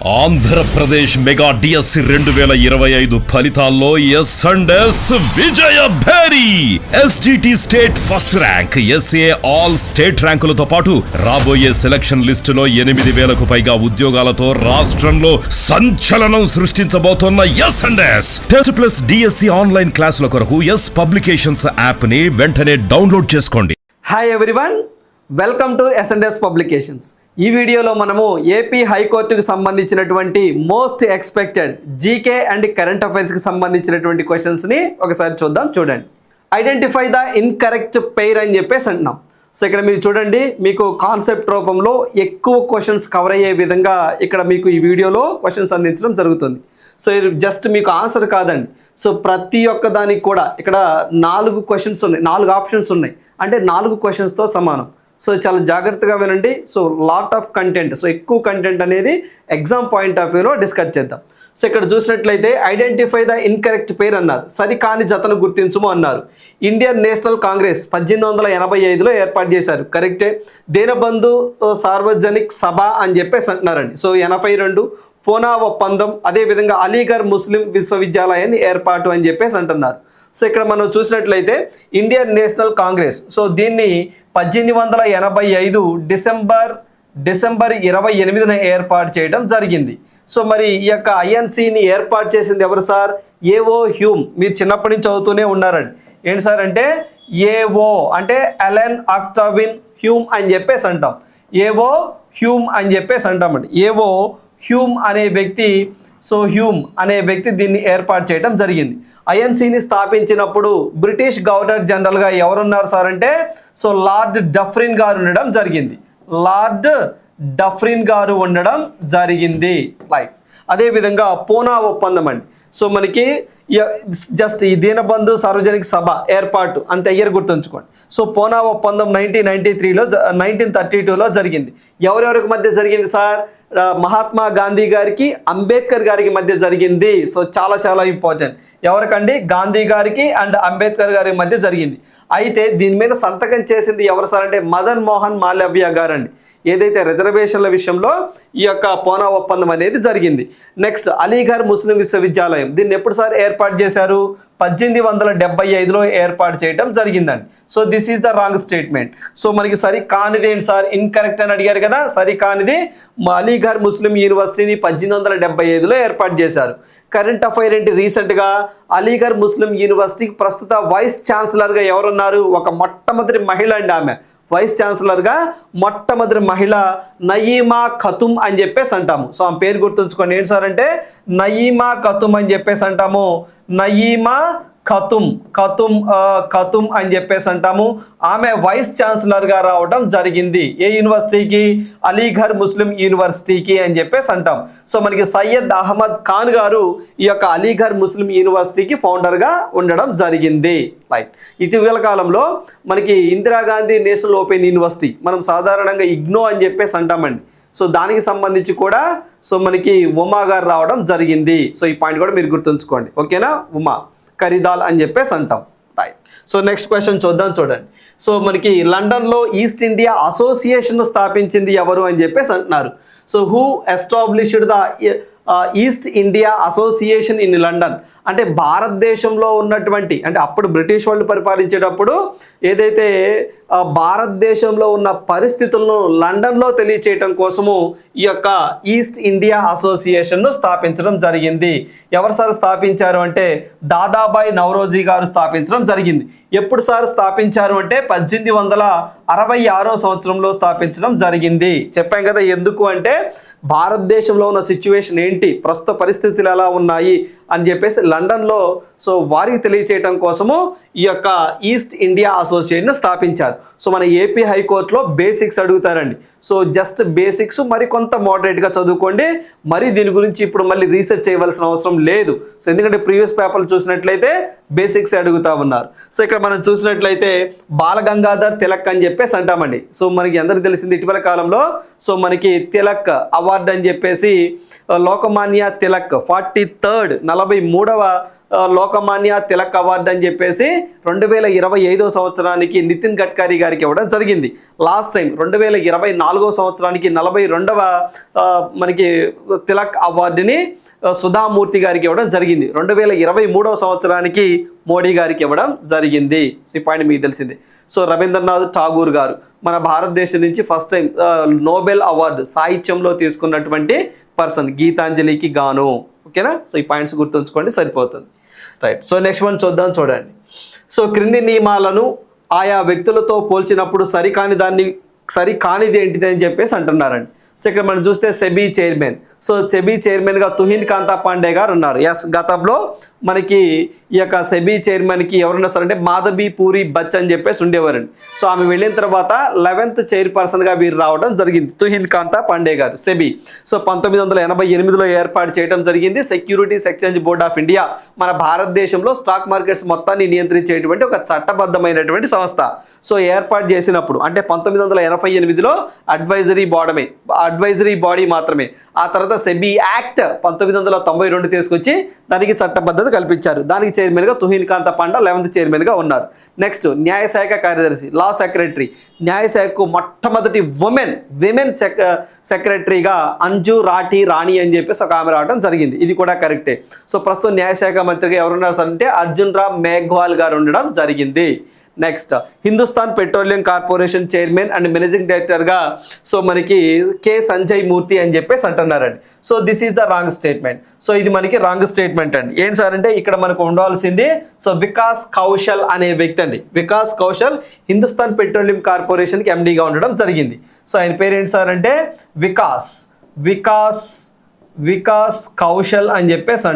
Andhra Pradesh mega DSC 2025 ఫలితాల్లో ఎస్&ఎస్ విజయ భేరి. SGT state first rank, SA all state ర్యాంకులతో పాటు రాబోయే సెలక్షన్ లిస్టులో 8,000కు పైగా ఉద్యోగాలతో రాష్ట్రంలో సంచలనం సృష్టించబోతోన్న ఎస్&ఎస్. టెస్ట్ ప్లస్ డిఎస్సి ఆన్లైన్ క్లాసుల కొరకు ఎస్ పబ్లికేషన్స్ యాప్ ని వెంటనే డౌన్లోడ్ చేసుకోండి. హాయ్ ఎవ్రీవన్, వెల్కమ్ టు ఎస్&ఎస్ పబ్లికేషన్స్. ఈ వీడియోలో మనము ఏపీ హైకోర్టుకు సంబంధించినటువంటి most expected GK and current అఫైర్స్కి సంబంధించినటువంటి క్వశ్చన్స్ని ఒకసారి చూద్దాం. చూడండి, ఐడెంటిఫై ద ఇన్కరెక్ట్ పెయిర్ అని చెప్పేసి అంటున్నాం. సో ఇక్కడ మీరు చూడండి, మీకు కాన్సెప్ట్ రూపంలో ఎక్కువ క్వశ్చన్స్ కవర్ అయ్యే విధంగా ఇక్కడ మీకు ఈ వీడియోలో క్వశ్చన్స్ అందించడం జరుగుతుంది. సో ఇది జస్ట్ మీకు ఆన్సర్ కాదండి. సో ప్రతి ఒక్క దానికి కూడా ఇక్కడ 4 క్వశ్చన్స్ ఉన్నాయి, 4 ఆప్షన్స్ ఉన్నాయి, అంటే 4 క్వశ్చన్స్తో సమానం. సో చాలా జాగ్రత్తగా వినండి. So lot of content, so ఎక్కువ కంటెంట్ అనేది ఎగ్జామ్ పాయింట్ ఆఫ్ వ్యూలో డిస్కస్ చేద్దాం. సో ఇక్కడ చూసినట్లయితే ఐడెంటిఫై ద ఇన్కరెక్ట్ పేర్ అన్నారు, సరికాని జతను గుర్తించుము అన్నారు. ఇండియన్ నేషనల్ కాంగ్రెస్ 1885లో ఏర్పాటు చేశారు, కరెక్టే. దీనబంధు సార్వజనిక్ సభ అని చెప్పేసి అంటున్నారండి. సో 82 పూనా ఒప్పందం, అదేవిధంగా అలీగర్ ముస్లిం విశ్వవిద్యాలయాన్ని ఏర్పాటు అని చెప్పేసి అంటున్నారు. సో ఇక్కడ మనం చూసినట్లయితే ఇండియన్ నేషనల్ కాంగ్రెస్, సో దీన్ని 1885 డిసెంబర్ 28న ఏర్పాటు చేయడం జరిగింది. సో మరి ఈ యొక్క ఐఎన్సిని ఏర్పాటు చేసింది ఎవరు సార్? AO Hume. మీరు చిన్నప్పటి నుంచి చదువుతూనే ఉన్నారండి. ఏంటి సార్ అంటే ఏఓ అంటే అలెన్ ఆక్టావిన్ హ్యూమ్ అని చెప్పేసి అంటాం. ఏఓ హ్యూమ్ అని చెప్పేసి అంటామండి. ఏఓ హ్యూమ్ అనే వ్యక్తి, సో హ్యూమ్ అనే వ్యక్తి దీన్ని ఏర్పాటు చేయడం జరిగింది. ఐఎన్సిని స్థాపించినప్పుడు బ్రిటిష్ గవర్నర్ జనరల్గా ఎవరున్నారు సార్ అంటే సో లార్డ్ డఫ్రిన్ గారు ఉండడం జరిగింది. లార్డ్ డఫ్రిన్ గారు ఉండడం జరిగింది. అదేవిధంగా పూనా ఒప్పందం అండి. సో మనకి జస్ట్ ఈ దీనబంధు సార్వజనిక సభ ఏర్పాటు అంత ఇయర్ గుర్తుంచుకోండి. సో పూనా ఒప్పందం 1932లో జరిగింది. ఎవరెవరికి మధ్య జరిగింది సార్? మహాత్మా గాంధీ గారికి, అంబేద్కర్ గారికి మధ్య జరిగింది. సో చాలా చాలా ఇంపార్టెంట్. ఎవరికండి? గాంధీ గారికి అండ్ అంబేద్కర్ గారి మధ్య జరిగింది. అయితే దీని మీద సంతకం చేసింది ఎవరు సార్ అంటే మదన్ మోహన్ మాలవ్య గారండి. ఏదైతే రిజర్వేషన్ల విషయంలో ఈ యొక్క పూనా ఒప్పందం అనేది జరిగింది. నెక్స్ట్ అలీగర్ ముస్లిం విశ్వవిద్యాలయం, దీన్ని ఎప్పుడు సార్ ఏర్పాటు చేశారు? 1875లో ఏర్పాటు చేయడం జరిగిందండి. So this is the wrong statement. So మనకి సరి కానిది ఏంటి సార్? ఇన్కరెక్ట్ అని అడిగారు కదా, సరి కానిది అలీగర్ ముస్లిం యూనివర్సిటీని 1875లో ఏర్పాటు చేశారు. కరెంట్ అఫైర్ ఏంటి? రీసెంట్గా అలీగర్ ముస్లిం యూనివర్సిటీకి ప్రస్తుత వైస్ ఛాన్సలర్గా ఎవరున్నారు? ఒక మొట్టమొదటి మహిళ అండి. ఆమె వైస్ ఛాన్సలర్గా మొట్టమొదటి మహిళ నయీమా ఖతుమ్ అని చెప్పేసి అంటాము. సో ఆమె పేరు గుర్తుంచుకోండి. ఏంటి సార్ అంటే నయీమా ఖతుమ్ అని చెప్పేసి అంటాము. నయీమా ఖతుమ్ అని చెప్పేసి అంటాము. ఆమె వైస్ ఛాన్సలర్గా రావడం జరిగింది. ఏ యూనివర్సిటీకి? అలీగర్ ముస్లిం యూనివర్సిటీకి అని చెప్పేసి అంటాం. సో మనకి సయ్యద్ అహ్మద్ ఖాన్ గారు ఈ యొక్క అలీగర్ ముస్లిం యూనివర్సిటీకి ఫౌండర్గా ఉండడం జరిగింది. ఇటీవల కాలంలో మనకి ఇందిరాగాంధీ నేషనల్ ఓపెన్ యూనివర్సిటీ, మనం సాధారణంగా ఇగ్నో అని చెప్పేసి అంటామండి. సో దానికి సంబంధించి కూడా సో మనకి ఉమా గారు రావడం జరిగింది. సో ఈ పాయింట్ కూడా మీరు గుర్తుంచుకోండి, ఓకేనా? ఉమా ఖరీదాల్ అని చెప్పేసి అంటాం. రైట్. సో నెక్స్ట్ క్వశ్చన్ చూద్దాం. చూడండి, సో మనకి లండన్లో ఈస్ట్ ఇండియా అసోసియేషన్ స్థాపించింది ఎవరు అని చెప్పేసి అంటున్నారు. So who established the east India association in London అంటే భారతదేశంలో ఉన్నటువంటి, అంటే అప్పుడు బ్రిటిష్ వాళ్ళు పరిపాలించేటప్పుడు ఏదైతే భారతదేశంలో ఉన్న పరిస్థితులను లండన్లో తెలియచేయటం కోసము ఈ యొక్క ఈస్ట్ ఇండియా అసోసియేషన్ను స్థాపించడం జరిగింది. ఎవరు సార్ స్థాపించారు అంటే దాదాబాయి నౌరోజీ గారు స్థాపించడం జరిగింది. ఎప్పుడు సార్ స్థాపించారు అంటే 1866 సంవత్సరంలో స్థాపించడం జరిగింది. చెప్పాం కదా ఎందుకు అంటే భారతదేశంలో ఉన్న సిచ్యువేషన్ ఏంటి, ప్రస్తుత పరిస్థితులు ఎలా ఉన్నాయి అని చెప్పేసి లండన్లో సో వారికి తెలియచేయటం కోసము ఈ యొక్క ఈస్ట్ ఇండియా అసోసియేషన్ స్థాపించారు. సో మన ఏపీ హైకోర్టులో బేసిక్స్ అడుగుతారండి. సో జస్ట్ బేసిక్స్ మరి కొంత మోడరేట్గా చదువుకోండి. మరి దీని గురించి ఇప్పుడు మళ్ళీ రీసెర్చ్ చేయవలసిన అవసరం లేదు. సో ఎందుకంటే ప్రీవియస్ పేపర్లు చూసినట్లయితే బేసిక్స్ అడుగుతా ఉన్నారు. సో ఇక్కడ మనం చూసినట్లయితే బాలగంగాధర్ తిలక్ అని చెప్పేసి అంటామండి. సో మనకి అందరికీ తెలిసింది ఇటీవల కాలంలో సో మనకి తిలక్ అవార్డు అని చెప్పేసి లోకమాన్య తిలక్ 43rd 43వ లోకమాన్య తిలక్ అవార్డు అని చెప్పేసి 2025వ సంవత్సరానికి నితిన్ గడ్కరీ గారికి ఇవ్వడం జరిగింది. లాస్ట్ టైం 2024వ సంవత్సరానికి 42వ మనకి తిలక్ అవార్డుని సుధామూర్తి గారికి ఇవ్వడం జరిగింది. 2023వ సంవత్సరానికి మోడీ గారికి ఇవ్వడం జరిగింది. సో ఈ పాయింట్ మీకు తెలిసింది. సో రవీంద్రనాథ్ ఠాగూర్ గారు మన భారతదేశం నుంచి ఫస్ట్ టైం నోబెల్ అవార్డు సాహిత్యంలో తీసుకున్నటువంటి పర్సన్, గీతాంజలికి గాను. ఓకేనా? సో ఈ పాయింట్స్ గుర్తుంచుకోండి, సరిపోతుంది. రైట్. సో నెక్స్ట్ వన్ చూద్దాం, చూడండి. సో క్రింది నియమాలను ఆయా వ్యక్తులతో పోల్చినప్పుడు సరికానిది ఏంటిది అని చెప్పేసి అంటున్నారండి. సో ఇక్కడ మనం చూస్తే సెబీ చైర్మన్. సో సెబీ చైర్మన్గా తుహిన్ కాంతా పాండే గారు ఉన్నారు. ఎస్, గతంలో మనకి ఈ యొక్క సెబీ చైర్మన్కి ఎవరున్నా సరే అంటే మాధవి పూరి బచ్ అని చెప్పేసి ఉండేవారండి. సో ఆమె వెళ్ళిన తర్వాత 11th చైర్పర్సన్గా వీరు రావడం జరిగింది, తుహిన్ కాంతా పాండే గారు. సెబీ సో 1988లో ఏర్పాటు చేయడం జరిగింది. Securities exchange board of India మన భారతదేశంలో స్టాక్ మార్కెట్స్ మొత్తాన్ని నియంత్రించేటువంటి ఒక చట్టబద్ధమైనటువంటి సంస్థ. సో ఏర్పాటు చేసినప్పుడు అంటే 1988లో అడ్వైజరీ బాడీ మాత్రమే. ఆ తర్వాత సెబీ యాక్ట్ 1992 తీసుకొచ్చి దానికి చట్టబద్ధత కల్పించారు. దానికి చైర్మన్గా తుహిన్ కాంతా పాండే 11th చైర్మన్గా ఉన్నారు. నెక్స్ట్ న్యాయశాఖ కార్యదర్శి, లా సెక్రటరీ. న్యాయశాఖకు మొట్టమొదటి విమెన్ సెక్రటరీగా అంజు రాణి అని చెప్పేసి ఒక ఆమె రావడం జరిగింది. ఇది కూడా కరెక్టే. సో ప్రస్తుతం న్యాయశాఖ మంత్రిగా ఎవరున్నారు సార్ అంటే అర్జున్ రామ్ మేఘ్వాల్ గారు ఉండడం జరిగింది. Next Hindustan petroleum corporation chairman and managing డైరెక్టర్గా సో మనకి కె సంజయ్ మూర్తి అని చెప్పేసి అంటున్నారండి. So this is the wrong statement. So ఇది మనకి రాంగ్ స్టేట్మెంట్ అండి. ఏంటి సార్ అంటే ఇక్కడ మనకు ఉండాల్సింది సో వికాస్ కౌశల్ అనే వ్యక్తి అండి. వికాస్ కౌశల్ హిందుస్థాన్ పెట్రోలియం కార్పొరేషన్కి ఎండీగా ఉండడం జరిగింది. సో ఆయన పేరు ఏంటి సార్ అంటే వికాస్ కౌశల్ అని చెప్పేసి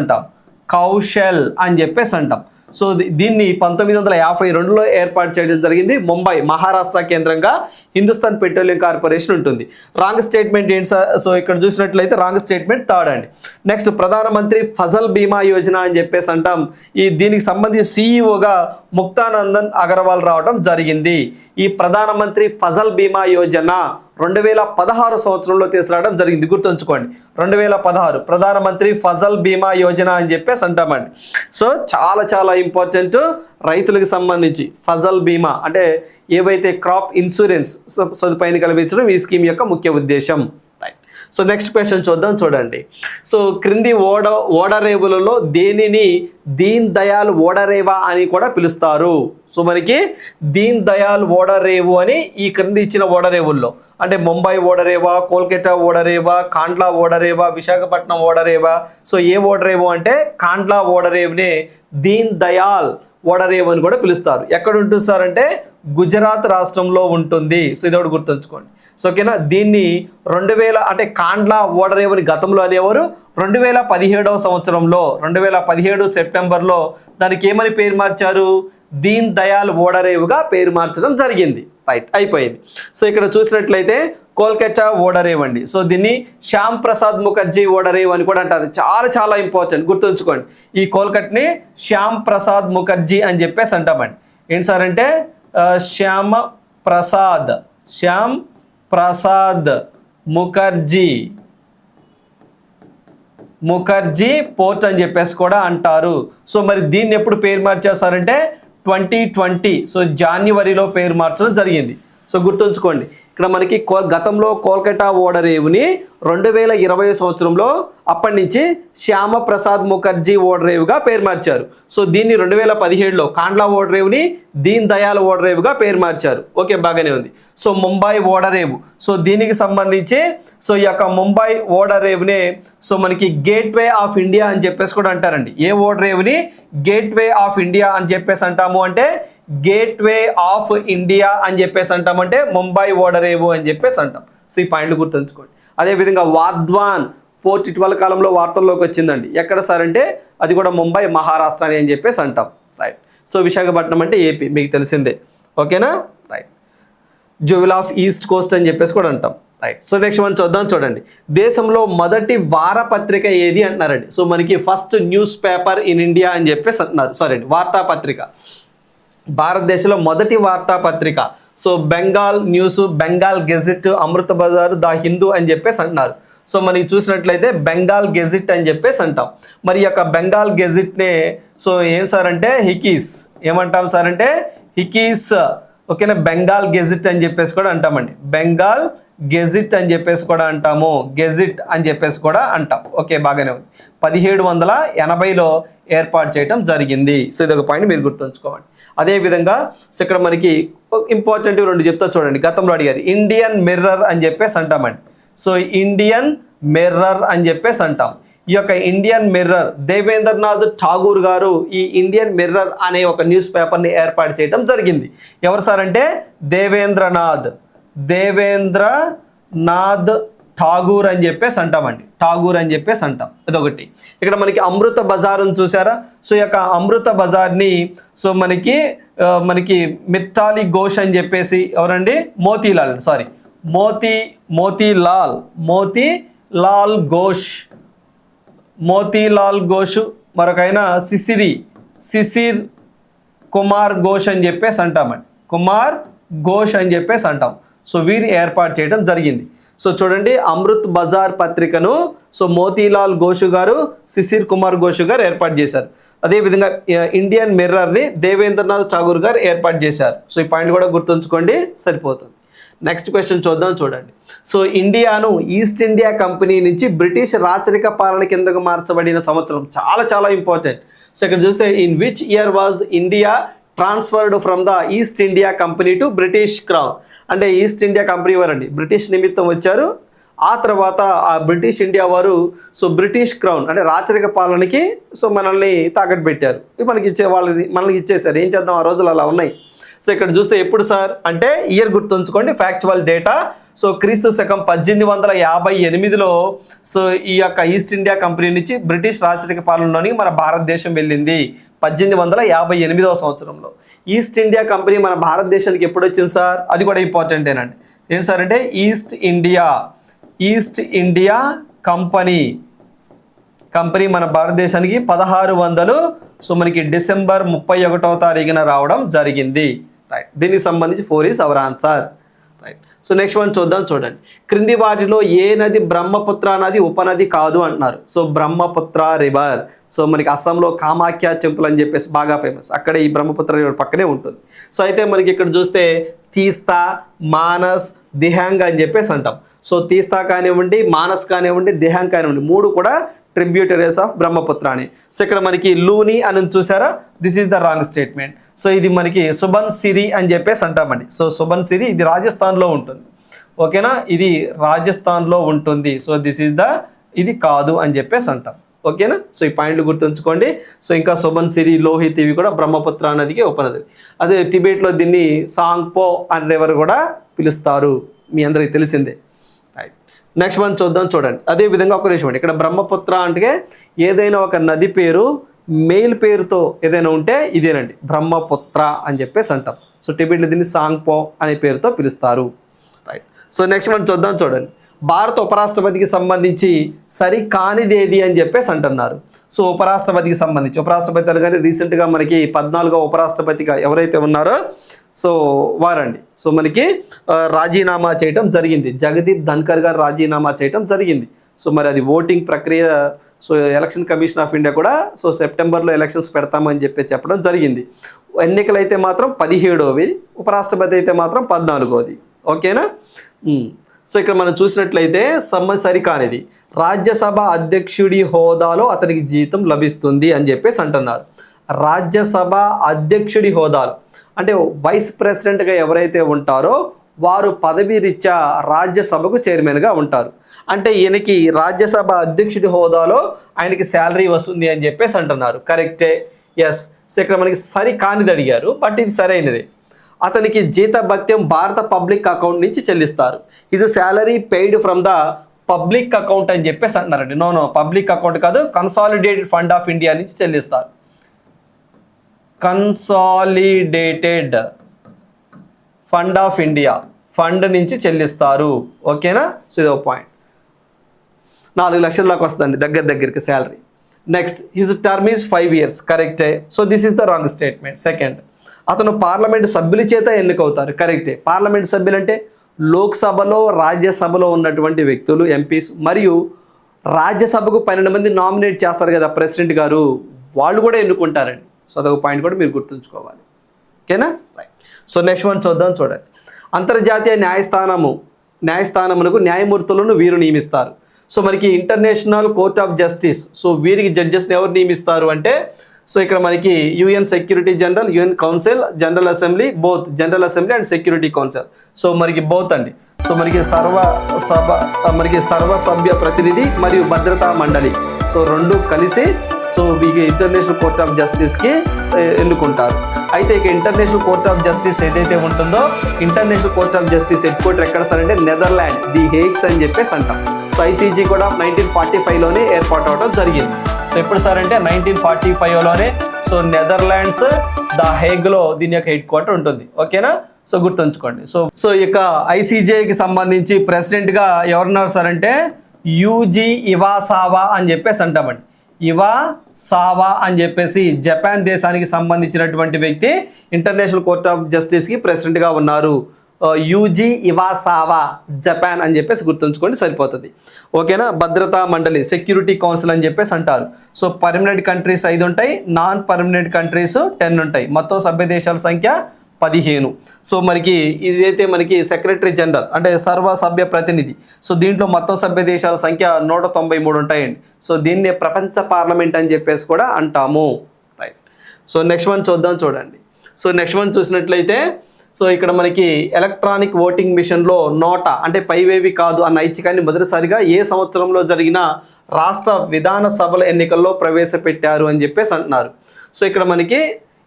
అంటాం. సో దీన్ని 1952లో ఏర్పాటు చేయడం జరిగింది. ముంబై, మహారాష్ట్ర కేంద్రంగా హిందుస్థాన్ పెట్రోలియం కార్పొరేషన్ ఉంటుంది. రాంగ్ స్టేట్మెంట్ ఏంటి సార్? సో ఇక్కడ చూసినట్లయితే రాంగ్ స్టేట్మెంట్ 3rd అండి. నెక్స్ట్ ప్రధానమంత్రి ఫసల్ బీమా యోజన అని చెప్పేసి అంటాం. దీనికి సంబంధించి సిఇఓగా ముక్తానందన్ అగర్వాల్ రావడం జరిగింది. ఈ ప్రధానమంత్రి ఫసల్ బీమా యోజన 2016 సంవత్సరంలో తీసుకురావడం జరిగింది. గుర్తుంచుకోండి, 2016 ప్రధానమంత్రి ఫసల్ బీమా యోజన అని చెప్పేసి అంటామండి. సో చాలా ఇంపార్టెంట్ రైతులకు సంబంధించి ఫసల్ బీమా అంటే ఏవైతే క్రాప్ ఇన్సూరెన్స్ సదుపాయాన్ని కల్పించడం ఈ స్కీమ్ యొక్క ముఖ్య ఉద్దేశం. సో నెక్స్ట్ క్వశ్చన్ చూద్దాం, చూడండి. సో క్రింది ఓడరేవులలో దేనిని దీన్ దయాల్ ఓడరేవా అని కూడా పిలుస్తారు? సో మనకి దీన్ దయాల్ ఓడరేవు అని ఈ క్రింది ఇచ్చిన ఓడరేవుల్లో అంటే ముంబై ఓడరేవా, కోల్కతా ఓడరేవా, కాండ్లా ఓడరేవా, విశాఖపట్నం ఓడరేవా. సో ఏ ఓడరేవు అంటే కాండ్లా ఓడరేవునే దీన్ దయాల్ ఓడరేవు అని కూడా పిలుస్తారు. ఎక్కడ ఉంటుంది సార్ అంటే గుజరాత్ రాష్ట్రంలో ఉంటుంది. సో ఇది ఒకటి గుర్తుంచుకోండి. సో ఓకేనా, దీన్ని 2000 అంటే కాండ్లా ఓడరేవుని గతంలో అనేవారు. 2017వ సంవత్సరంలో 2017 సెప్టెంబర్లో దానికి ఏమని పేరు మార్చారు? దీన్ దయాల్ ఓడరేవుగా పేరు మార్చడం జరిగింది. రైట్, అయిపోయింది. సో ఇక్కడ చూసినట్లయితే కోల్కతా ఓడరేవు అండి. సో దీన్ని శ్యామ్ ప్రసాద్ ముఖర్జీ ఓడరేవు అని కూడా అంటారు. చాలా ఇంపార్టెంట్, గుర్తుంచుకోండి. ఈ కోల్కట్ని శ్యామ్ ప్రసాద్ ముఖర్జీ అని చెప్పేసి అంటామండి. ఏంటి సార్ అంటే శ్యామ్ ప్రసాద్ ముఖర్జీ పోర్ట్ అని చెప్పేసి కూడా అంటారు. సో మరి దీన్ని ఎప్పుడు పేరు మార్చారు సార్ అంటే 2020 సో జనవరిలో పేరు మార్చడం జరిగింది. సో గుర్తుంచుకోండి, ఇక్కడ మనకి గతంలో కోల్కతా ఓడరేవుని 2020 సంవత్సరంలో అప్పటి నుంచి శ్యామ ప్రసాద్ ముఖర్జీ ఓడరేవుగా పేరు మార్చారు. సో దీన్ని 2017లో కాండ్లా ఓడరేవుని దీన్ దయాల్ ఓడరేవుగా పేరు మార్చారు. ఓకే, బాగానే ఉంది. సో ముంబై ఓడరేవు, సో దీనికి సంబంధించి సో ఈ యొక్క ముంబై ఓడరేవునే సో మనకి గేట్వే ఆఫ్ ఇండియా అని చెప్పేసి కూడా అంటారండి. ఏ ఓడరేవుని గేట్వే ఆఫ్ ఇండియా అని చెప్పేసి అంటాము అంటే గేట్వే ఆఫ్ ఇండియా అని చెప్పేసి అంటామంటే ముంబై ఓడరేవు అని చెప్పేసి అంటాం. సో ఈ పాయింట్లు గుర్తుంచుకోండి. అదేవిధంగా వాధ్వాన్ పోర్ట్ ఇటీవల కాలంలో వార్తల్లోకి వచ్చిందండి. ఎక్కడ సార్ అంటే అది కూడా ముంబై, మహారాష్ట్ర అని చెప్పేసి అంటాం. రైట్. సో విశాఖపట్నం అంటే ఏపీ, మీకు తెలిసిందే. ఓకేనా? Right. Jewel of east coast అని చెప్పేసి కూడా అంటాం. రైట్. సో నెక్స్ట్ మనం చూడండి, దేశంలో మొదటి వారపత్రిక ఏది అంటున్నారండి. సో మనకి first news paper in India అని చెప్పేసి అంటున్నారు. సారీ అండి, వార్తాపత్రిక. భారతదేశంలో మొదటి వార్తాపత్రిక. So Bengal news, Bengal gazette, Amrita Bazar, the Hindu అని చెప్పేసి అంటున్నారు. సో మనకి చూసినట్లయితే బెంగాల్ గెజిట్ అని చెప్పేసి అంటాం. మరి ఈ యొక్క బెంగాల్ గెజిట్నే సో ఏం సార్ అంటే హికీస్, ఏమంటాం సార్ అంటే హికీస్. ఓకేనా, బెంగాల్ గెజిట్ అని చెప్పేసి కూడా అంటామండి. బెంగాల్ గెజిట్ అని చెప్పేసి కూడా అంటాము, గెజిట్ అని చెప్పేసి కూడా అంటాం. ఓకే, బాగానే ఉంది. 1780లో ఏర్పాటు చేయడం జరిగింది. సో ఇది ఒక పాయింట్ మీరు గుర్తుంచుకోవాలి. అదేవిధంగా సో ఇక్కడ మనకి ఇంపార్టెంట్ 2 చెప్తా చూడండి. గతంలో అడిగారు ఇండియన్ మిర్రర్ అని చెప్పేసి అంటామండి. సో ఇండియన్ మిర్రర్ అని చెప్పేసి అంటాం. ఈ యొక్క ఇండియన్ మిర్రర్ దేవేంద్రనాథ్ ఠాగూర్ గారు ఈ ఇండియన్ మిర్రర్ అనే ఒక న్యూస్ పేపర్ని ఏర్పాటు చేయడం జరిగింది. ఎవరు సార్ అంటే దేవేంద్రనాథ్ ఠాగూర్ అని చెప్పేసి అంటామండి. ఠాగూర్ అని చెప్పేసి అంటాం. ఇదొకటి. ఇక్కడ మనకి అమృత బజార్ని చూసారా. సో ఈ యొక్క అమృత బజార్ని సో మనకి మిట్టాలి ఘోష్ అని చెప్పేసి ఎవరండి, మోతీలాల్ ఘోష్, మరొకైనా శిశిర్ కుమార్ ఘోష్ అని చెప్పేసి అంటామండి. కుమార్ ఘోష్ అని చెప్పేసి అంటాం. సో వీరు ఏర్పాటు చేయడం జరిగింది. సో చూడండి, అమృత్ బజార్ పత్రికను సో మోతీలాల్ ఘోష్ గారు, శిశిర్ కుమార్ ఘోష్ గారు ఏర్పాటు చేశారు. అదేవిధంగా ఇండియన్ మిర్రర్ని దేవేంద్రనాథ్ ఠాగూర్ గారు ఏర్పాటు చేశారు. సో ఈ పాయింట్ కూడా గుర్తుంచుకోండి, సరిపోతుంది. నెక్స్ట్ క్వశ్చన్ చూడండి. సో ఇండియాను ఈస్ట్ ఇండియా కంపెనీ నుంచి బ్రిటిష్ రాచరిక పాలన కిందకు మార్చబడిన సంవత్సరం చాలా చాలా ఇంపార్టెంట్. సో ఇక్కడ చూస్తే in which year was India transferred from the east India company to British crown. అంటే ఈస్ట్ ఇండియా కంపెనీ వారండి బ్రిటిష్ నిమిత్తం వచ్చారు. ఆ తర్వాత ఆ బ్రిటిష్ ఇండియా వారు సో బ్రిటిష్ క్రౌన్ అంటే రాచరిక పాలనకి సో మనల్ని తాకట్టు పెట్టారు. మనల్ని ఇచ్చేసారు. ఏం చేద్దాం, ఆ రోజులు అలా ఉన్నాయి. సో ఇక్కడ చూస్తే ఎప్పుడు సార్ అంటే ఇయర్ గుర్తుంచుకోండి, ఫ్యాక్చువల్ డేటా. సో క్రీస్తు శకం 1858లో సో ఈ యొక్క ఈస్ట్ ఇండియా కంపెనీ నుంచి బ్రిటిష్ రాచరిక పాలనలోని మన భారతదేశం వెళ్ళింది 1858వ సంవత్సరంలో. ఈస్ట్ ఇండియా కంపెనీ మన భారతదేశానికి ఎప్పుడు వచ్చింది సార్, అది కూడా ఇంపార్టెంటేనండి. ఏంటి సార్ అంటే ఈస్ట్ ఇండియా కంపెనీ మన భారతదేశానికి 1600 సో మనకి డిసెంబర్ 31వ తారీఖున రావడం జరిగింది. రైట్, దీనికి సంబంధించి 4 is our answer. Right. So next one చూడండి. క్రింది వాటిలో ఏ నది బ్రహ్మపుత్ర నది ఉపనది కాదు అంటున్నారు. సో బ్రహ్మపుత్ర రివర్ సో మనకి అస్సాంలో కామాఖ్య టెంపుల్ అని చెప్పేసి బాగా ఫేమస్. అక్కడ ఈ బ్రహ్మపుత్ర రివర్ పక్కనే ఉంటుంది. సో అయితే మనకి ఇక్కడ చూస్తే తీస్తా, మానస్, దిహాంగ్ అని చెప్పేసి అంటాం. సో తీస్తా కానివ్వండి, మానస్ కానివ్వండి, దిహాంగ్ కానివ్వండి, 3 కూడా ట్రిబ్యూటరీస్ ఆఫ్ బ్రహ్మపుత్ర అని. సో ఇక్కడ మనకి లూని అని చూసారా, this is the wrong statement. So ఇది మనకి సుబన్ సిరి అని చెప్పేసి అంటామండి. సో సుబన్ సిరి ఇది రాజస్థాన్లో ఉంటుంది. ఓకేనా, ఇది రాజస్థాన్లో ఉంటుంది. సో ఇది కాదు అని చెప్పేసి అంటాం. ఓకేనా, సో ఈ పాయింట్లు గుర్తుంచుకోండి. సో ఇంకా సుబన్ సిరి, లోహిత్ ఇవి కూడా బ్రహ్మపుత్ర నదికి ఉపనది. అదే టిబెట్లో దీన్ని సాంగ్పో అనే రివర్ కూడా పిలుస్తారు, మీ అందరికీ తెలిసిందే. నెక్స్ట్ వన్ చూడండి. అదేవిధంగా ఒక విషయం ఇక్కడ బ్రహ్మపుత్ర అంటే ఏదైనా ఒక నది పేరు మెయిల్ పేరుతో ఏదైనా ఉంటే ఇదేనండి బ్రహ్మపుత్ర అని చెప్పేసి అంటాం. సో టిబెట్లో దీన్ని సాంగ్పో అనే పేరుతో పిలుస్తారు. రైట్. సో నెక్స్ట్ వన్ చూడండి. భారత ఉపరాష్ట్రపతికి సంబంధించి సరికానిదేది అని చెప్పేసి అంటున్నారు. సో ఉపరాష్ట్రపతికి సంబంధించి ఉపరాష్ట్రపతి అనగానే రీసెంట్గా మనకి 14వ ఉపరాష్ట్రపతిగా ఎవరైతే ఉన్నారో సో వారండి. సో మనకి రాజీనామా చేయటం జరిగింది. జగదీప్ ధన్కర్ గారు రాజీనామా చేయటం జరిగింది. సో మరి అది ఓటింగ్ ప్రక్రియ. So election commission of India కూడా సో సెప్టెంబర్లో ఎలక్షన్స్ పెడతామని చెప్పడం జరిగింది. ఎన్నికలు అయితే మాత్రం 17వి, ఉపరాష్ట్రపతి అయితే మాత్రం 14ది. ఓకేనా. సో ఇక్కడ మనం చూసినట్లయితే సరికానిది రాజ్యసభ అధ్యక్షుడి హోదాలో అతనికి జీతం లభిస్తుంది అని చెప్పేసి అంటున్నారు. రాజ్యసభ అధ్యక్షుడి హోదాలో అంటే వైస్ ప్రెసిడెంట్గా ఎవరైతే ఉంటారో వారు పదవి రీత్యా రాజ్యసభకు చైర్మన్గా ఉంటారు. అంటే ఈయనకి రాజ్యసభ అధ్యక్షుడి హోదాలో ఆయనకి శాలరీ వస్తుంది అని చెప్పేసి అంటున్నారు. కరెక్టే, ఎస్. సో ఇక్కడ మనకి సరికానిది అడిగారు, బట్ ఇది సరైనది. అతనికి జీతభత్యం భారత పబ్లిక్ అకౌంట్ నుంచి చెల్లిస్తారు. ఇది salary paid from the public account అని చెప్పేసి అంటున్నారండి. నో పబ్లిక్ అకౌంట్ కాదు, కన్సాలిడేటెడ్ ఫండ్ ఆఫ్ ఇండియా నుంచి చెల్లిస్తారు. Consolidated fund of India, fund నుంచి చెల్లిస్తారు. ఓకేనా? సో ఇది ఒక పాయింట్. 4 లక్షల దాకా వస్తుందండి దగ్గరికి salary. Next, his term is 5 years. కరెక్టే. So this is the wrong statement. Second, అతను పార్లమెంటు సభ్యుల చేత ఎన్నికవుతారు. కరెక్టే. పార్లమెంటు సభ్యులు అంటే లోక్సభలో రాజ్యసభలో ఉన్నటువంటి వ్యక్తులు, ఎంపీస్, మరియు రాజ్యసభకు 12 మంది నామినేట్ చేస్తారు కదా ప్రెసిడెంట్ గారు, వాళ్ళు కూడా ఎన్నుకుంటారండి. సో అదొక పాయింట్ కూడా మీరు గుర్తుంచుకోవాలి. ఓకేనా? రైట్. సో నెక్స్ట్ వన్ చూడండి. అంతర్జాతీయ న్యాయస్థానమునకు న్యాయమూర్తులను వీరు నియమిస్తారు. సో మనకి international court of justice, so వీరికి జడ్జెస్ని ఎవరు నియమిస్తారు అంటే, సో ఇక్కడ మనకి UN security general, UN council, general assembly, both general assembly and security council. So మనకి బోత్ అండి. సో మనకి సర్వసభ్య ప్రతినిధి మరియు భద్రతా మండలి, సో రెండు కలిసి సో వీకి ఇంటర్నేషనల్ కోర్ట్ ఆఫ్ జస్టిస్కి ఎన్నుకుంటారు. అయితే ఇక ఇంటర్నేషనల్ కోర్ట్ ఆఫ్ జస్టిస్ ఏదైతే ఉంటుందో, international court of justice head quarter ఎక్కడ సార్ అంటే నెదర్లాండ్, ది హేగ్స్ అని చెప్పేసి అంటాం. సో ICJ కూడా 1945లోనే ఏర్పాటు అవడం జరిగింది. సో ఎప్పుడు సార్ అంటే 1945లోనే. సో నెదర్లాండ్స్ ద హేగ్లో దీని యొక్క హెడ్ క్వార్టర్ ఉంటుంది. ఓకేనా? సో గుర్తుంచుకోండి. సో ఇక ICJకి సంబంధించి ప్రెసిడెంట్గా ఎవరున్నారు సార్ అంటే యూజీ ఇవాసావా అని చెప్పేసి అంటామండి. ఇవాసావా అని చెప్పేసి జపాన్ దేశానికి సంబంధించినటువంటి వ్యక్తి ఇంటర్నేషనల్ కోర్ట్ ఆఫ్ జస్టిస్కి ప్రెసిడెంట్గా ఉన్నారు. యూజీ ఇవాసావా, జపాన్ అని చెప్పేసి గుర్తుంచుకోండి, సరిపోతుంది. ఓకేనా? భద్రతా మండలి, సెక్యూరిటీ కౌన్సిల్ అని చెప్పేసి అంటారు. సో పర్మనెంట్ కంట్రీస్ 5 ఉంటాయి, నాన్ పర్మనెంట్ కంట్రీస్ 10 ఉంటాయి. మొత్తం సభ్య దేశాల సంఖ్య 15. సో ఇదైతే మనకి సెక్రటరీ జనరల్ అంటే సర్వసభ్య ప్రతినిధి. సో దీంట్లో మొత్తం సభ్య దేశాల సంఖ్య 193 ఉంటాయండి. సో దీన్నే ప్రపంచ పార్లమెంట్ అని చెప్పేసి కూడా అంటాము. రైట్. సో నెక్స్ట్ వన్ చూడండి. సో నెక్స్ట్ వన్ చూసినట్లయితే, సో ఇక్కడ మనకి ఎలక్ట్రానిక్ ఓటింగ్ మిషన్లో నోటా అంటే పైవేవి కాదు అన్న ఐచ్ఛికాన్ని మొదటిసారిగా ఏ సంవత్సరంలో జరిగిన రాష్ట్ర విధాన సభల ఎన్నికల్లో ప్రవేశపెట్టారు అని చెప్పేసి అంటున్నారు. సో ఇక్కడ మనకి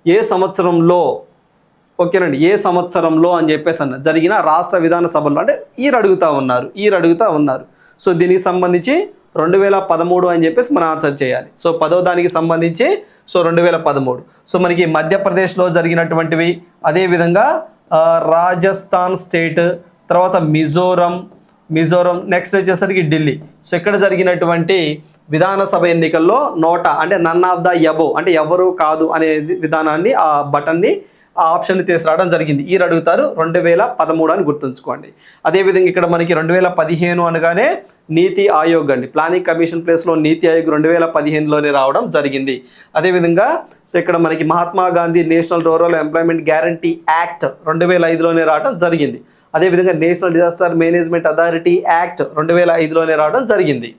ఏ సంవత్సరంలో, ఓకేనండి, ఏ సంవత్సరంలో అని చెప్పేసి జరిగిన రాష్ట్ర విధాన సభల్లో అంటే ఈరు అడుగుతూ ఉన్నారు. సో దీనికి సంబంధించి 2013 అని చెప్పేసి మనం ఆన్సర్ చేయాలి. సో 10వ దానికి సంబంధించి సో 2013. సో మనకి మధ్యప్రదేశ్లో జరిగినటువంటివి, అదేవిధంగా రాజస్థాన్ స్టేట్, తర్వాత మిజోరం, నెక్స్ట్ వచ్చేసరికి ఢిల్లీ. సో ఇక్కడ జరిగినటువంటి విధానసభ ఎన్నికల్లో నోటా అంటే నన్ ఆఫ్ ద ఎబో అంటే ఎవరు కాదు అనే విధానాన్ని, ఆ బటన్ని, ఆ ఆప్షన్ని తీసుకురావడం జరిగింది. ఈరు అడుగుతారు 2013 అని గుర్తుంచుకోండి. అదేవిధంగా ఇక్కడ మనకి 2015 అనగానే నీతి ఆయోగ్ అండి, ప్లానింగ్ కమిషన్ ప్లేస్లో నీతి ఆయోగ్ 2015లోనే రావడం జరిగింది. అదేవిధంగా సో ఇక్కడ మనకి Mahatma Gandhi national rural employment guarantee act 2005లోనే రావడం జరిగింది. అదేవిధంగా national disaster management authority act 2005లోనే రావడం జరిగింది.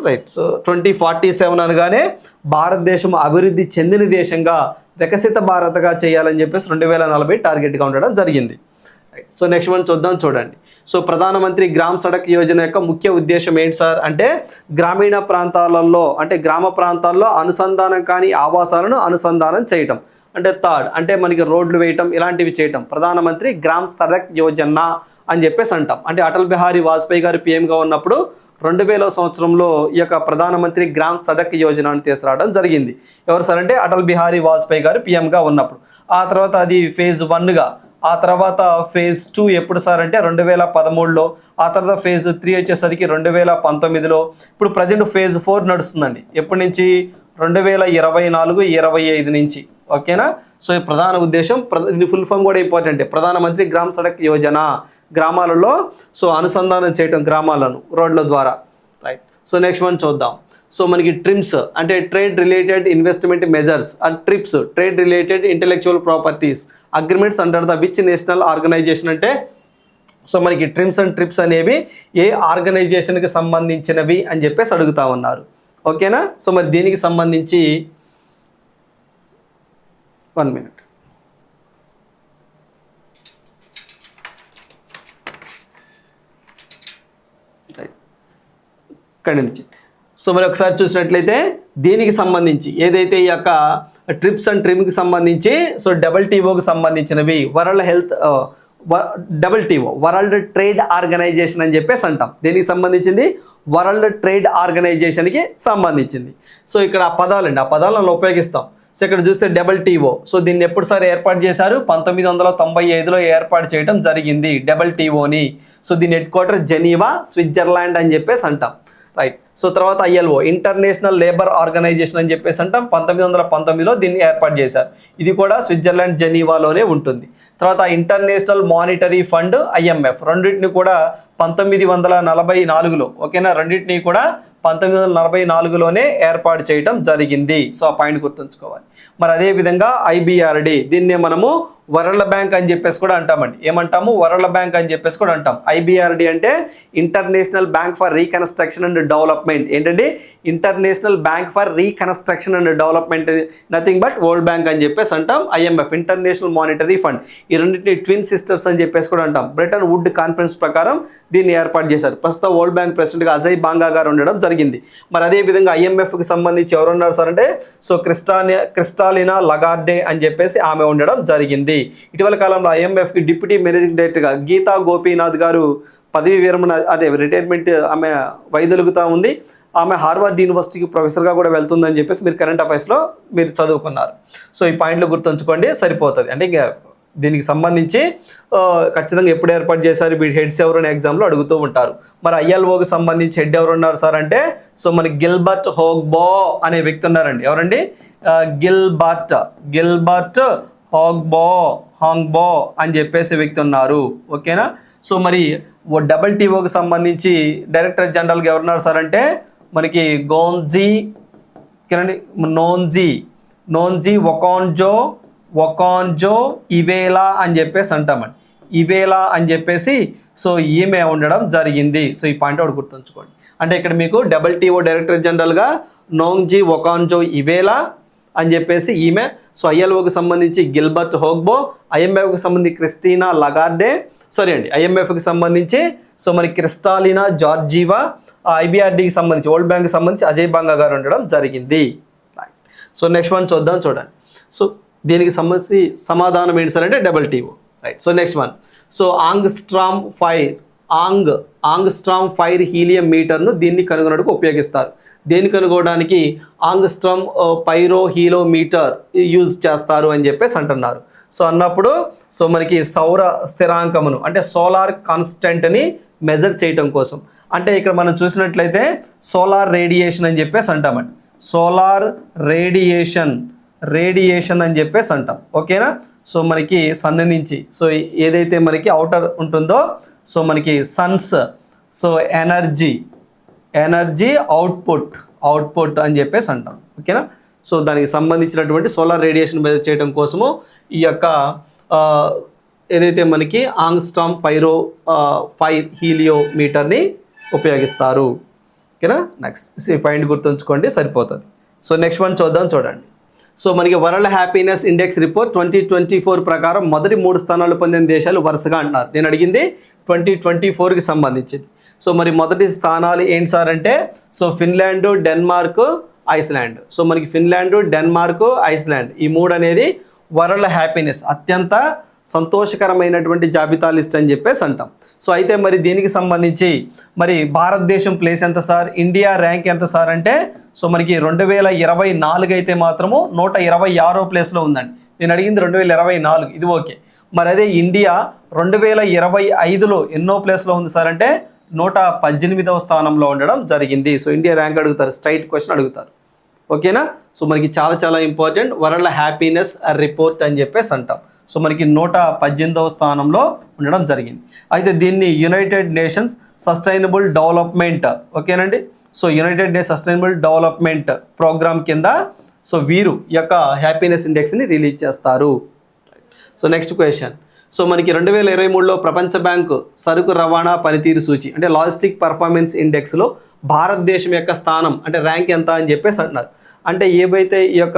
రైట్. సో 2047 అనగానే భారతదేశం అభివృద్ధి చెందిన దేశంగా, వికసిత భారత్గా చేయాలని చెప్పేసి 2040 టార్గెట్గా ఉండడం జరిగింది. రైట్. సో నెక్స్ట్ వన్ చూడండి. సో ప్రధానమంత్రి గ్రామ్ సడక్ యోజన యొక్క ముఖ్య ఉద్దేశం ఏంటి సార్ అంటే గ్రామీణ ప్రాంతాలలో అంటే గ్రామ ప్రాంతాల్లో అనుసంధానం కాని ఆవాసాలను అనుసంధానం చేయటం. అంటే థర్డ్ అంటే మనకి రోడ్లు వేయటం, ఇలాంటివి చేయటం. ప్రధానమంత్రి గ్రామ్ సడక్ యోజన అని చెప్పేసి అంటాం. అంటే అటల్ బిహారీ వాజ్పేయి గారు PMగా ఉన్నప్పుడు 2000వ సంవత్సరంలో ఈ యొక్క ప్రధానమంత్రి గ్రామ్ సడక్ యోజనను తీసుకురావడం జరిగింది. ఎవరు సార్ అంటే అటల్ బిహారీ వాజ్పేయి గారు PMగా ఉన్నప్పుడు. ఆ తర్వాత అది phase 1గా, ఆ తర్వాత phase 2 ఎప్పుడు సార్ అంటే 2013లో, ఆ తర్వాత phase 3 వచ్చేసరికి 2019లో. ఇప్పుడు ప్రజెంట్ phase 4 నడుస్తుందండి. ఎప్పటి నుంచి? 2024-25 నుంచి. ఓకేనా? సో ఈ ప్రధాన ఉద్దేశం, ఇది ఫుల్ ఫామ్ కూడా ఇంపార్టెంట్. ప్రధానమంత్రి గ్రామ్ సడక్ యోజన, గ్రామాలలో సో అనుసంధానం చేయటం గ్రామాలను రోడ్ల ద్వారా. రైట్. సో నెక్స్ట్ వన్ చూద్దాం. సో మనకి ట్రిమ్స్ అంటే trade related investment measures and TRIPS, trade related intellectual properties agreements under the which national organization అంటే, సో మనకి ట్రిమ్స్ అండ్ ట్రిప్స్ అనేవి ఏ ఆర్గనైజేషన్కి సంబంధించినవి అని చెప్పేసి అడుగుతా ఉన్నారు. ఓకేనా? సో మరి దీనికి సంబంధించి 1 minute. రైట్. కంటిన్యూ. సో మరి ఒకసారి చూసినట్లయితే దీనికి సంబంధించి ఏదైతే ఈ యొక్క ట్రిప్స్ అండ్ ట్రిమ్కి సంబంధించి సో WTOకి సంబంధించినవి WTO వరల్డ్ ట్రేడ్ ఆర్గనైజేషన్ అని చెప్పేసి అంటాం. దీనికి సంబంధించింది వరల్డ్ ట్రేడ్ ఆర్గనైజేషన్కి సంబంధించింది. సో ఇక్కడ ఆ పదాలండి, ఆ పదాలను ఉపయోగిస్తాం. సో ఇక్కడ చూస్తే WTO. సో దీన్ని ఎప్పుడు సార్ ఏర్పాటు చేశారు? 1995లో ఏర్పాటు చేయడం జరిగింది WTOని. సో దీని హెడ్ క్వార్టర్ జెనీవా, స్విట్జర్లాండ్ అని చెప్పేసి అంటాం. రైట్. సో తర్వాత ILO, ఇంటర్నేషనల్ లేబర్ ఆర్గనైజేషన్ అని చెప్పేసి అంటాం. 1919లో దీన్ని ఏర్పాటు చేశారు. ఇది కూడా స్విట్జర్లాండ్ జెనీవాలోనే ఉంటుంది. తర్వాత ఇంటర్నేషనల్ మానిటరీ ఫండ్ IMF, రెండింటిని కూడా 1944లో, ఓకేనా, రెండింటిని కూడా 1944లోనే ఏర్పాటు చేయడం జరిగింది. సో ఆ పాయింట్ గుర్తుంచుకోవాలి. మరి అదేవిధంగా IBRD, దీన్నే మనము వరల్డ్ బ్యాంక్ అని చెప్పేసి కూడా అంటామండి. ఏమంటాము? వరల్డ్ బ్యాంక్ అని చెప్పేసి కూడా అంటాం. IBRD అంటే international bank for reconstruction and development. ఏంటంటే international bank for reconstruction and development, nothing but world bank అని చెప్పేసి అంటాం. IMF, ఇంటర్నేషనల్ మానిటరీ ఫండ్, ఈ రెండింటిని ట్విన్ సిస్టర్స్ అని చెప్పేసి కూడా అంటాం. బ్రెటన్ వుడ్ కాన్ఫరెన్స్ ప్రకారం దీన్ని ఏర్పాటు చేశారు. ప్రస్తుతం వరల్డ్ బ్యాంక్ ప్రెసిడెంట్గా అజయ్ బాంగా గారు ఉండడం జరిగింది. మరి అదేవిధంగా IMFకి సంబంధించి ఎవరు ఉన్నారు సార్ అంటే సో క్రిస్టాలినా లగార్డే అని చెప్పేసి ఆమె ఉండడం జరిగింది. ఇటీవల కాలంలో IMFకి డిప్యూటీ మేనేజింగ్ డైరెక్టర్గా గీతా గోపీనాథ్ గారు పదవి విరమణ, అదే రిటైర్మెంట్ ఆమె వైదొలుగుతూ ఉంది. ఆమె హార్వర్డ్ యూనివర్సిటీకి ప్రొఫెసర్గా కూడా వెళ్తుందని చెప్పేసి మీరు కరెంట్ అఫైర్స్లో మీరు చదువుకున్నారు. సో ఈ పాయింట్లు గుర్తుంచుకోండి, సరిపోతుంది. అంటే ఇంకా దీనికి సంబంధించి ఖచ్చితంగా ఎప్పుడు ఏర్పాటు చేశారు, వీటి హెడ్స్ ఎవరు అని ఎగ్జామ్లో అడుగుతూ ఉంటారు. మరి ILOకి సంబంధించి హెడ్ ఎవరు ఉన్నారు సార్ అంటే సో మనకి గిల్బర్ట్ హోగ్బో అనే వ్యక్తి ఉన్నారండి. ఎవరండి? గిల్బర్ట్ హాంగ్బో అని చెప్పేసి వ్యక్తి ఉన్నారు. ఓకేనా. సో మరి WTOకి సంబంధించి డైరెక్టర్ జనరల్గా ఎవరున్నారు సార్ అంటే మనకి నోన్జీ ఒకాంజో ఇవేలా అని చెప్పేసి అంటామండి. ఇవేలా అని చెప్పేసి సో ఈమె ఉండడం జరిగింది. సో ఈ పాయింట్ ఒకటి గుర్తుంచుకోండి. అంటే ఇక్కడ మీకు WTO డైరెక్టర్ జనరల్గా నోంగ్జీ ఒకాంజో ఇవేలా అని చెప్పేసి ఈమె. సో ILOకి సంబంధించి గిల్బర్ట్ హోగ్బో, IMFకి సంబంధించి క్రిస్టినా లగార్డే, IMFకి సంబంధించి సో మరి క్రిస్టాలినా జార్జీవా, IBRDకి సంబంధించి వరల్డ్ బ్యాంక్కి సంబంధించి అజయ్ బాంగా గారు ఉండడం జరిగింది. సో నెక్స్ట్ వన్ చూడండి. సో దీనికి సంబంధించి సమాధానం ఏంటి సార్ అంటే WTO. Right. So next one, so angstrom ఫైర్ హీలియం మీటర్ను దీన్ని కనుగొనడానికి ఉపయోగిస్తారు. దేన్ని కనుగొనడానికి ఆంగ్స్ట్రామ్ పైరో హీలోమీటర్ యూజ్ చేస్తారు అని చెప్పేసి అంటున్నారు. సో అన్నప్పుడు సో మనకి సౌర స్థిరాంకమును అంటే సోలార్ కాన్స్టెంట్ని మెజర్ చేయటం కోసం. అంటే ఇక్కడ మనం చూసినట్లయితే సోలార్ రేడియేషన్ అని చెప్పేసి అంటామండి. సోలార్ రేడియేషన్ అని చెప్పేసి అంటాం. ఓకేనా. సో మనకి సన్ నుంచి సో ఏదైతే మనకి అవుటర్ ఉంటుందో సో మనకి సన్స్ సో ఎనర్జీ అవుట్పుట్ అని చెప్పేసి అంటాం. ఓకేనా. సో దానికి సంబంధించినటువంటి సోలార్ రేడియేషన్ మెజర్ చేయడం కోసము ఈ యొక్క ఏదైతే మనకి ఆంగ్స్ట్రామ్ పైరో ఫైర్ హీలియోమీటర్ని ఉపయోగిస్తారు. ఓకేనా. నెక్స్ట్ ఈ పాయింట్ గుర్తుంచుకోండి, సరిపోతుంది. సో నెక్స్ట్ వన్ చూడండి. సో మనకి వరల్డ్ హ్యాపీనెస్ ఇండెక్స్ రిపోర్ట్ 2024 ప్రకారం మొదటి 3 స్థానాలు పొందిన దేశాలు వరుసగా అంటున్నారు. నేను అడిగింది 2024కి సంబంధించింది. సో మరి మొదటి స్థానాలు ఏంటి సార్ అంటే so Finland, Denmark, Iceland. So మనకి ఫిన్లాండ్, డెన్మార్క్, ఐస్లాండ్ ఈ 3 అనేది వరల్డ్ హ్యాపీనెస్ అత్యంత సంతోషకరమైనటువంటి జాబితా లిస్ట్ అని చెప్పేసి అంటాం. సో అయితే మరి దీనికి సంబంధించి మరి భారతదేశం ప్లేస్ ఎంత సార్, ఇండియా ర్యాంక్ ఎంత సార్ అంటే సో మనకి 2024 అయితే మాత్రము 126వ ప్లేస్లో ఉందండి. నేను అడిగింది 2024, ఇది ఓకే. మరి అదే ఇండియా 2025లో ఎన్నో ప్లేస్లో ఉంది సార్ అంటే 118వ స్థానంలో ఉండడం జరిగింది. సో ఇండియా ర్యాంక్ అడుగుతారు, స్ట్రైట్ క్వశ్చన్ అడుగుతారు. ఓకేనా. సో మనకి చాలా ఇంపార్టెంట్ వరల్డ్ హ్యాపీనెస్ రిపోర్ట్ అని చెప్పేసి అంటాం. సో మనకి 118వ స్థానంలో ఉండడం జరిగింది. అయితే దీన్ని యునైటెడ్ నేషన్స్ సస్టైనబుల్ డెవలప్మెంట్, ఓకేనండి, so United Nations sustainable development programme కింద సో వీరు యొక్క హ్యాపీనెస్ ఇండెక్స్ని రిలీజ్ చేస్తారు. సో నెక్స్ట్ క్వశ్చన్, సో మనకి 2023లో ప్రపంచ బ్యాంకు సరుకు రవాణా పనితీరు సూచి అంటే లాజిస్టిక్ పర్ఫార్మెన్స్ ఇండెక్స్లో భారతదేశం యొక్క స్థానం అంటే ర్యాంక్ ఎంత అని చెప్పేసి అంటున్నారు. అంటే ఏవైతే ఈ యొక్క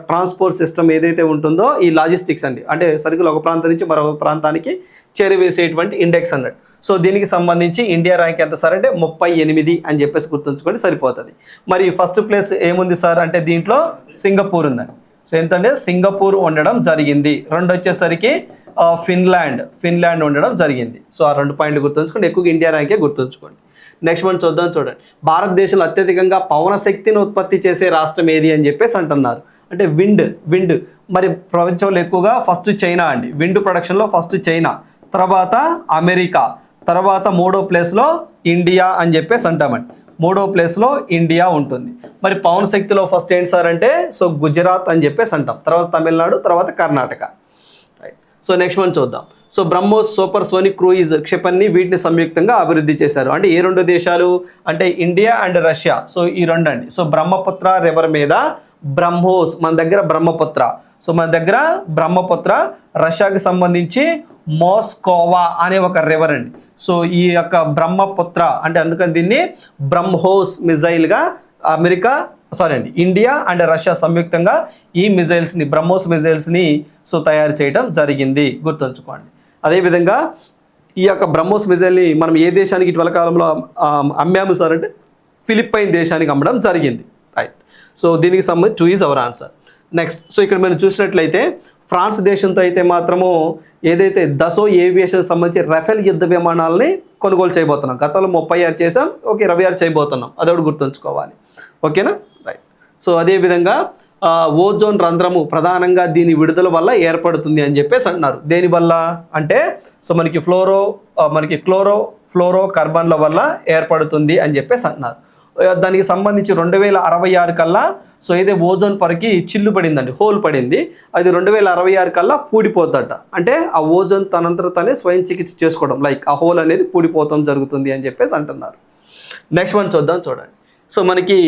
ట్రాన్స్పోర్ట్ సిస్టమ్ ఏదైతే ఉంటుందో ఈ లాజిస్టిక్స్ అండి, అంటే సరుకులు ఒక ప్రాంతం నుంచి మరొక ప్రాంతానికి చేరవేసేటువంటి ఇండెక్స్ అన్నట్టు. సో దీనికి సంబంధించి ఇండియా ర్యాంక్ ఎంత సార్ అంటే 38 అని చెప్పేసి గుర్తుంచుకోండి, సరిపోతుంది. మరి ఫస్ట్ ప్లేస్ ఏముంది సార్ అంటే దీంట్లో సింగపూర్ ఉందండి. సో ఏంటంటే సింగపూర్ ఉండడం జరిగింది. 2 వచ్చేసరికి ఫిన్లాండ్ ఉండడం జరిగింది. సో ఆ 2 పాయింట్లు గుర్తుంచుకోండి, ఎక్కువగా ఇండియా ర్యాంకే గుర్తుంచుకోండి. నెక్స్ట్ మనం చూడండి. భారతదేశంలో అత్యధికంగా పవన శక్తిని ఉత్పత్తి చేసే రాష్ట్రం ఏది అని చెప్పేసి అంటున్నారు. అంటే విండ్ మరి ప్రపంచంలో ఎక్కువగా ఫస్ట్ చైనా అండి. విండ్ ప్రొడక్షన్లో ఫస్ట్ చైనా, తర్వాత అమెరికా, తర్వాత మూడో ప్లేస్లో ఇండియా అని చెప్పేసి అంటామండి. మూడో ప్లేస్లో ఇండియా ఉంటుంది. మరి పవన శక్తిలో ఫస్ట్ ఏంటి సార్ అంటే సో గుజరాత్ అని చెప్పేసి అంటాం, తర్వాత తమిళనాడు, తర్వాత Karnataka. Right. So next one చూద్దాం. So BrahMos supersonic cruise క్షిపణిని వీటిని సంయుక్తంగా అభివృద్ధి చేశారు. అంటే ఏ రెండు దేశాలు అంటే ఇండియా అండ్ రష్యా. సో ఈ రెండు అండి. సో బ్రహ్మపుత్ర రివర్ మీద బ్రహ్మోస్, మన దగ్గర బ్రహ్మపుత్ర. సో మన దగ్గర బ్రహ్మపుత్ర, రష్యాకి సంబంధించి మోస్కోవా అనే ఒక రివర్ అండి. సో ఈ యొక్క బ్రహ్మపుత్ర అంటే అందుకని దీన్ని బ్రహ్మోస్ మిజైల్గా ఇండియా అండ్ రష్యా సంయుక్తంగా ఈ మిజైల్స్ని బ్రహ్మోస్ మిజైల్స్ని సో తయారు చేయడం జరిగింది, గుర్తుంచుకోండి. అదేవిధంగా ఈ యొక్క బ్రహ్మోస్ మిజైల్ని మనం ఏ దేశానికి ఇటీవల కాలంలో అమ్మాము సార్ అంటే ఫిలిప్పైన్ దేశానికి అమ్మడం జరిగింది. రైట్. సో దీనికి సంబంధించి 2 is our answer. Next, so ఇక్కడ మనం చూసినట్లయితే ఫ్రాన్స్ దేశంతో అయితే మాత్రము ఏదైతే దసో ఏవియేషన్ సంబంధించి రఫేల్ యుద్ధ విమానాలని కొనుగోలు చేయబోతున్నాం. గతంలో 36 చేసాం, 26 చేయబోతున్నాం, అదొకటి గుర్తుంచుకోవాలి. ఓకేనా? రైట్. సో అదేవిధంగా ఓజోన్ రంధ్రము ప్రధానంగా దీని విడుదల వల్ల ఏర్పడుతుంది అని చెప్పేసి అంటున్నారు. దేనివల్ల అంటే సో మనకి ఫ్లోరో కార్బన్ల వల్ల ఏర్పడుతుంది అని చెప్పేసి అంటున్నారు. దానికి సంబంధించి 2066 కల్లా సో ఏదో ఓజోన్ పొరకి చిల్లు పడిందండి, హోల్ పడింది, అది 2066 కల్లా పూడిపోద్దట. అంటే ఆ ఓజోన్ తనంతట తనే స్వయం చికిత్స చేసుకోవడం, లైక్ ఆ హోల్ అనేది పూడిపోవడం జరుగుతుంది అని చెప్పేసి అంటున్నారు. నెక్స్ట్ వన్ చూడండి. సో మనకి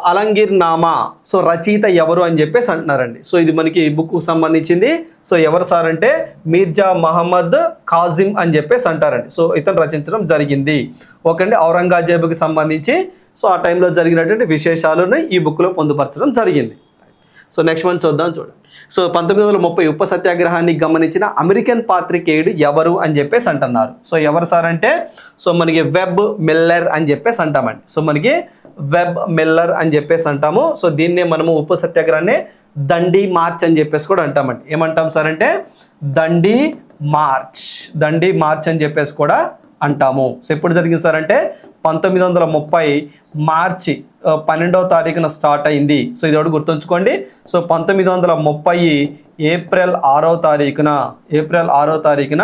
అలంగీర్ నామా సో రచయిత ఎవరు అని చెప్పేసి అంటున్నారండి. సో ఇది మనకి బుక్కు సంబంధించింది. సో ఎవరు సార్ అంటే మీర్జా మహమ్మద్ కాజిం అని చెప్పేసి అంటారండి. సో ఇతను రచించడం జరిగింది. ఓకే అండి. ఔరంగజేబుకి సంబంధించి సో ఆ టైంలో జరిగినటువంటి విశేషాలను ఈ బుక్లో పొందుపరచడం జరిగింది. సో నెక్స్ట్ వన్ చూడండి. సో 1930 ఉప్పు సత్యాగ్రహాన్ని గమనించిన అమెరికన్ పాత్రికేయుడు ఎవరు అని చెప్పేసి అంటున్నారు. సో ఎవరు సార్ అంటే సో మనకి వెబ్ మిల్లర్ అని చెప్పేసి అంటామండి. సో మనకి వెబ్ మిల్లర్ అని చెప్పేసి అంటాము. సో దీన్నే మనము ఉప్పు సత్యాగ్రహాన్ని దండి మార్చ్ అని చెప్పేసి కూడా అంటామండి. ఏమంటాం సార్ అంటే దండి మార్చ్ అని చెప్పేసి కూడా అంటాము. సో ఎప్పుడు జరిగింది సార్ అంటే 1930 మార్చి 12వ తారీఖున స్టార్ట్ అయింది. సో ఇది ఒకటి గుర్తుంచుకోండి. సో 1930 ఏప్రిల్ 6వ తారీఖున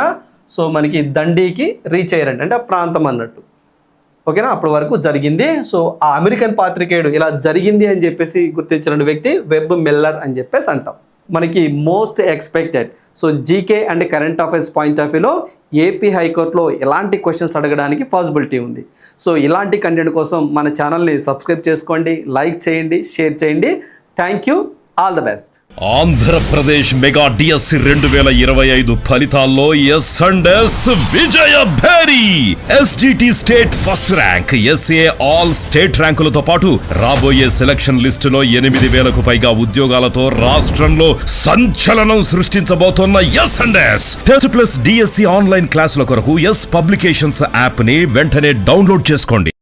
సో మనకి దండికి రీచ్ అయ్యారండి, అంటే ఆ ప్రాంతం అన్నట్టు. ఓకేనా? అప్పటి వరకు జరిగింది. సో ఆ అమెరికన్ పాత్రికేయుడు ఇలా జరిగింది అని చెప్పేసి గుర్తించిన వ్యక్తి వెబ్ మిల్లర్ అని చెప్పేసి అంటాం. మనకి most expected so GK and current affairs point of వ్యూలో ఏపీ హైకోర్టులో ఎలాంటి క్వశ్చన్స్ అడగడానికి పాసిబిలిటీ ఉంది. సో ఇలాంటి కంటెంట్ కోసం మన ఛానల్ని సబ్స్క్రైబ్ చేసుకోండి, లైక్ చేయండి, షేర్ చేయండి. Thank you. All the best. Andhra Pradesh mega DSC 2025 ఫలితాల్లో ఎస్&ఎస్ విజయ భేరి. SGT state first rank, SA all state ర్యాంకులతో పాటు రాబోయే సెలక్షన్ లిస్టులో 8,000కు పైగా ఉద్యోగాలతో రాష్ట్రంలో సంచలనం సృష్టించబోతోన్న ఎస్&ఎస్ టెస్ట్ ప్లస్ డిఎస్సి ఆన్లైన్ క్లాసుల కొరకు ఎస్ పబ్లికేషన్స్ యాప్ ని వెంటనే డౌన్లోడ్ చేసుకోండి.